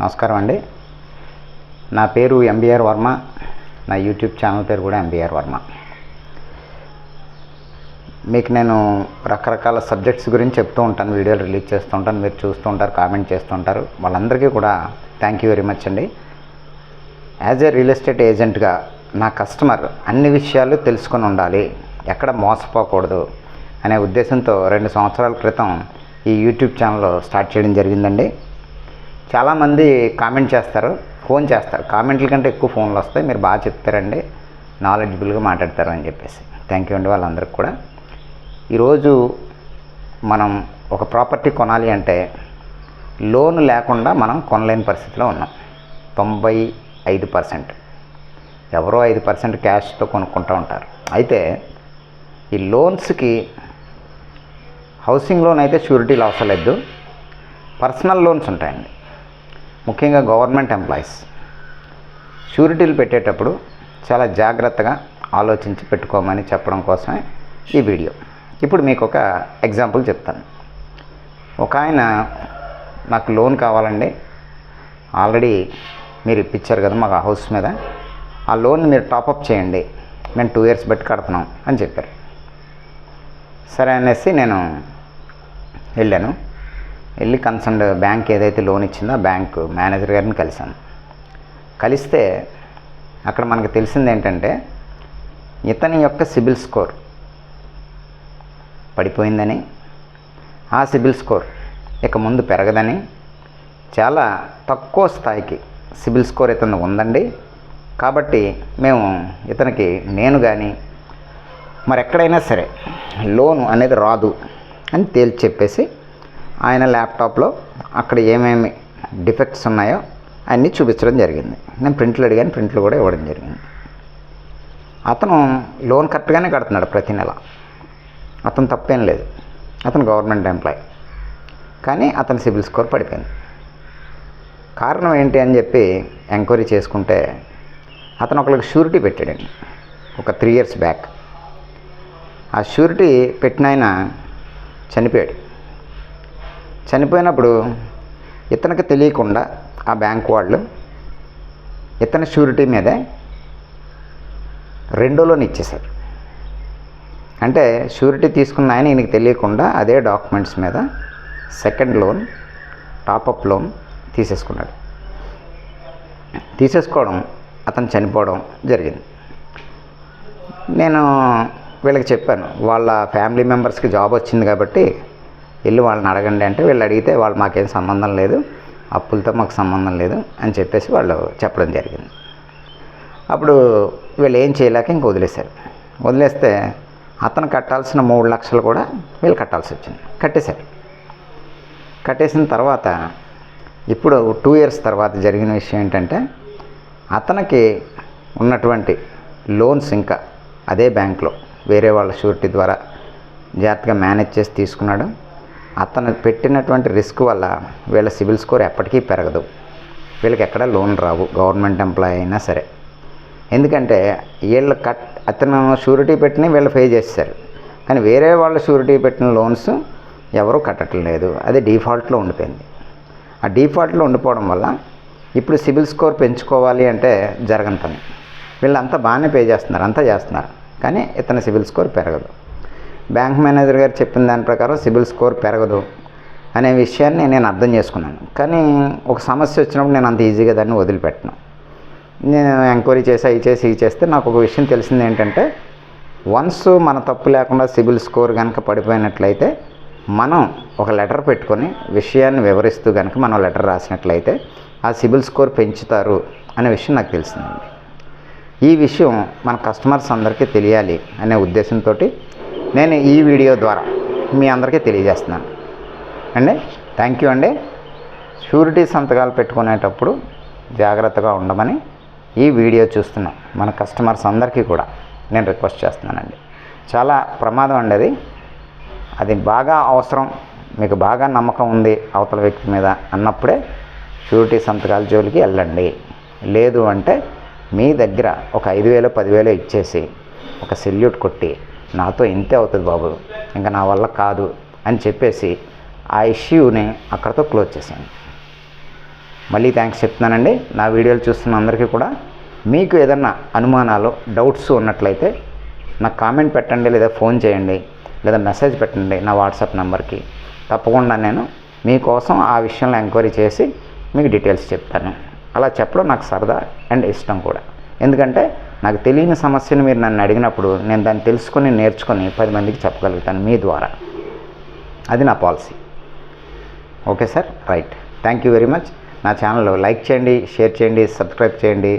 నమస్కారం అండి. నా పేరు ఎంబీఆర్ వర్మ. నా యూట్యూబ్ ఛానల్ పేరు కూడా ఎంబీఆర్ వర్మ. మీకు నేను రకరకాల సబ్జెక్ట్స్ గురించి చెప్తూ ఉంటాను, వీడియోలు రిలీజ్ చేస్తూ ఉంటాను, మీరు చూస్తూ ఉంటారు, కామెంట్ చేస్తూ ఉంటారు. వాళ్ళందరికీ కూడా థ్యాంక్ యూ వెరీ మచ్ అండి. యాజ్ ఏ రియల్ ఎస్టేట్ ఏజెంట్గా నా కస్టమర్ అన్ని విషయాలు తెలుసుకొని ఉండాలి, ఎక్కడ మోసపోకూడదు అనే ఉద్దేశంతో 2 సంవత్సరాల క్రితం ఈ యూట్యూబ్ ఛానల్ స్టార్ట్ చేయడం జరిగిందండి. చాలామంది కామెంట్ చేస్తారు, ఫోన్ చేస్తారు. కామెంట్ల కంటే ఎక్కువ ఫోన్లు వస్తాయి. మీరు బాగా చెప్తారండి, నాలెడ్జబుల్గా మాట్లాడతారు అని చెప్పేసి థ్యాంక్ యూ అండి వాళ్ళందరికీ కూడా. ఈరోజు మనం ఒక ప్రాపర్టీ కొనాలి అంటే లోన్ లేకుండా మనం కొనలేని పరిస్థితిలో ఉన్నాం. 95% ఎవరో 5% క్యాష్తో కొనుక్కుంటూ ఉంటారు. అయితే ఈ లోన్స్కి హౌసింగ్ లోన్ అయితే షూరిటీలు అవసరం లేదు, పర్సనల్ లోన్స్ ఉంటాయండి. ముఖ్యంగా గవర్నమెంట్ ఎంప్లాయీస్ షూరిటీలు పెట్టేటప్పుడు చాలా జాగ్రత్తగా ఆలోచించి పెట్టుకోమని చెప్పడం కోసమే ఈ వీడియో. ఇప్పుడు మీకు ఒక ఎగ్జాంపుల్ చెప్తాను. ఒక ఆయన నాకు లోన్ కావాలండి, ఆల్రెడీ మీరు ఇప్పించారు కదా మాకు ఆ హౌస్ మీద, ఆ లోన్ మీరు టాపప్ చేయండి, మేము 2 years బట్టి కడుతున్నాం అని చెప్పారు. సరే అనేసి నేను వెళ్ళాను. వెళ్ళి కన్సర్న్డ్ బ్యాంక్ ఏదైతే లోన్ ఇచ్చిందో ఆ బ్యాంకు మేనేజర్ గారిని కలిశాను. కలిస్తే అక్కడ మనకు తెలిసింది ఏంటంటే ఇతని యొక్క సిబిల్ స్కోర్ పడిపోయిందని, ఆ సిబిల్ స్కోర్ ఇక ముందు పెరగదని, చాలా తక్కువ స్థాయికి సిబిల్ స్కోర్ ఇతను ఉందండి. కాబట్టి మేము ఇతనికి నేను కానీ మరెక్కడైనా సరే లోను అనేది రాదు అని తేల్చి చెప్పేసి ఆయన ల్యాప్టాప్లో అక్కడ ఏమేమి డిఫెక్ట్స్ ఉన్నాయో అన్నీ చూపించడం జరిగింది. నేను ప్రింట్లు అడిగాను, ప్రింట్లు కూడా ఇవ్వడం జరిగింది. అతను లోన్ కరెక్ట్గానే కడుతున్నాడు ప్రతి నెల, అతను తప్పేం లేదు, అతను గవర్నమెంట్ ఎంప్లాయీ. కానీ అతని సిబిల్ స్కోర్ పడిపోయింది. కారణం ఏంటి అని చెప్పి ఎంక్వైరీ చేసుకుంటే అతను ఒకరికి షూరిటీ పెట్టాడండి ఒక 3 years బ్యాక్. ఆ షూరిటీ పెట్టిన ఆయన చనిపోయాడు. చనిపోయినప్పుడు ఇతనికి తెలియకుండా ఆ బ్యాంక్ వాళ్ళు ఇతని షూరిటీ మీదే 2వ లోన్ ఇచ్చేశారు. అంటే షూరిటీ తీసుకున్న ఆయన ఈయనకి తెలియకుండా అదే డాక్యుమెంట్స్ మీద 2nd లోన్ టాపప్ లోన్ తీసేసుకున్నాడు. తీసేసుకోవడం, అతను చనిపోవడం జరిగింది. నేను వీళ్ళకి చెప్పాను, వాళ్ళ ఫ్యామిలీ మెంబర్స్కి జాబ్ వచ్చింది కాబట్టి వెళ్ళి వాళ్ళని అడగండి అంటే, వీళ్ళు అడిగితే వాళ్ళు మాకేం సంబంధం లేదు, అప్పులతో మాకు సంబంధం లేదు అని చెప్పేసి వాళ్ళు చెప్పడం జరిగింది. అప్పుడు వీళ్ళు ఏం చేయలేక ఇంక వదిలేశారు. వదిలేస్తే అతను కట్టాల్సిన 3 లక్షలు కూడా వీళ్ళు కట్టాల్సి వచ్చింది. కట్టేసిన తర్వాత ఇప్పుడు 2 years తర్వాత జరిగిన విషయం ఏంటంటే అతనికి ఉన్నటువంటి లోన్స్ ఇంకా అదే బ్యాంక్లో వేరే వాళ్ళ షూరిటీ ద్వారా జాగ్రత్తగా మేనేజ్ చేసి తీసుకున్నాడు. అతను పెట్టినటువంటి రిస్క్ వల్ల వీళ్ళ సిబిల్ స్కోర్ ఎప్పటికీ పెరగదు, వీళ్ళకి ఎక్కడ లోన్ రావు, గవర్నమెంట్ ఎంప్లాయీ అయినా సరే. ఎందుకంటే అతను షూరిటీ పెట్టిన వీళ్ళు పే చేస్తారు, కానీ వేరే వాళ్ళ షూరిటీ పెట్టిన లోన్స్ ఎవరూ కట్టడం లేదు, అది డిఫాల్ట్లో ఉండిపోయింది. ఆ డిఫాల్ట్లో ఉండిపోవడం వల్ల ఇప్పుడు సిబిల్ స్కోర్ పెంచుకోవాలి అంటే జరగని పని. వీళ్ళంతా బాగానే పే చేస్తున్నారు, అంతా చేస్తున్నారు, కానీ ఇతని సిబిల్ స్కోర్ పెరగదు. బ్యాంక్ మేనేజర్ గారు చెప్పిన దాని ప్రకారం సిబిల్ స్కోర్ పెరగదు అనే విషయాన్ని నేను అర్థం చేసుకున్నాను. కానీ ఒక సమస్య వచ్చినప్పుడు నేను అంత ఈజీగా దాన్ని వదిలిపెట్టను. నేను ఎంక్వైరీ చేసి ఇవి చేస్తే నాకు ఒక విషయం తెలిసింది ఏంటంటే, వన్స్ మన తప్పు లేకుండా సిబిల్ స్కోర్ కనుక పడిపోయినట్లయితే మనం ఒక లెటర్ పెట్టుకొని విషయాన్ని వివరిస్తూ కనుక మనం లెటర్ రాసినట్లయితే ఆ సిబిల్ స్కోర్ పెంచుతారు అనే విషయం నాకు తెలిసిందండి. ఈ విషయం మన కస్టమర్స్ అందరికీ తెలియాలి అనే ఉద్దేశంతో నేను ఈ వీడియో ద్వారా మీ అందరికీ తెలియజేస్తున్నాను అండి. థ్యాంక్ యూ అండి. షూరిటీ సంతకాలు పెట్టుకునేటప్పుడు జాగ్రత్తగా ఉండమని ఈ వీడియో చూస్తున్న మన కస్టమర్స్ అందరికీ కూడా నేను రిక్వెస్ట్ చేస్తున్నానండి. చాలా ప్రమాదం అండి అది బాగా అవసరం, మీకు బాగా నమ్మకం ఉంది అవతల వ్యక్తి మీద అన్నప్పుడే షూరిటీ సంతకాల జోలికి వెళ్ళండి. లేదు అంటే మీ దగ్గర ఒక 5,000 10,000 ఇచ్చేసి ఒక సెల్యూట్ కొట్టి నాతో ఇంతే అవుతుంది బాబు, ఇంకా నా వల్ల కాదు అని చెప్పేసి ఆ ఇష్యూని అక్కడితో క్లోజ్ చేశాను. మళ్ళీ థ్యాంక్స్ చెప్తున్నానండి. నా వీడియోలు చూస్తున్న అందరికీ కూడా మీకు ఏదన్నా అనుమానాలు, డౌట్స్ ఉన్నట్లయితే నాకు కామెంట్ పెట్టండి, లేదా ఫోన్ చేయండి, లేదా మెసేజ్ పెట్టండి నా వాట్సాప్ నెంబర్కి. తప్పకుండా నేను మీకోసం ఆ విషయంలో ఎంక్వైరీ చేసి మీకు డీటెయిల్స్ చెప్తాను. అలా చెప్పడం నాకు సరదా అండ్ ఇష్టం కూడా. ఎందుకంటే నాకు తెలియని సమస్యను మీరు నన్ను అడిగినప్పుడు నేను దాన్ని తెలుసుకొని, నేర్చుకొని 10 మందికి చెప్పగలుగుతాను మీ ద్వారా. అది నా policy. Okay sir, right. Thank you very much. నా ఛానల్ లైక్ చేయండి, షేర్ చేయండి, సబ్స్క్రైబ్ చేయండి.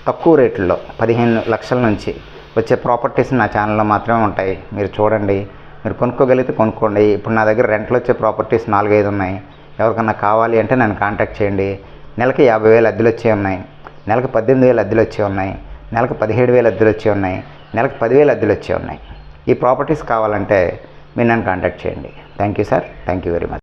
తక్కువ రేట్లలో 15 లక్షల నుంచి వచ్చే ప్రాపర్టీస్ నా ఛానల్లో మాత్రమే ఉంటాయి. మీరు చూడండి, మీరు కొనుక్కోగలిగితే కొనుక్కోండి. ఇప్పుడు నా దగ్గర రెంట్లో వచ్చే ప్రాపర్టీస్ 4-5 ఉన్నాయి. ఎవరికన్నా కావాలి అంటే నన్ను కాంటాక్ట్ చేయండి. నెలకి 50,000 అద్దెలు వచ్చే ఉన్నాయి, నెలకు 18,000 అద్దెలు వచ్చే ఉన్నాయి, నెలకు 17,000 అద్దెలు వచ్చే ఉన్నాయి, నెలకు 10,000 అద్దెలు వచ్చే ఉన్నాయి. ఈ ప్రాపర్టీస్ కావాలంటే మీరు నన్ను కాంటాక్ట్ చేయండి. Thank you sir, thank you very much.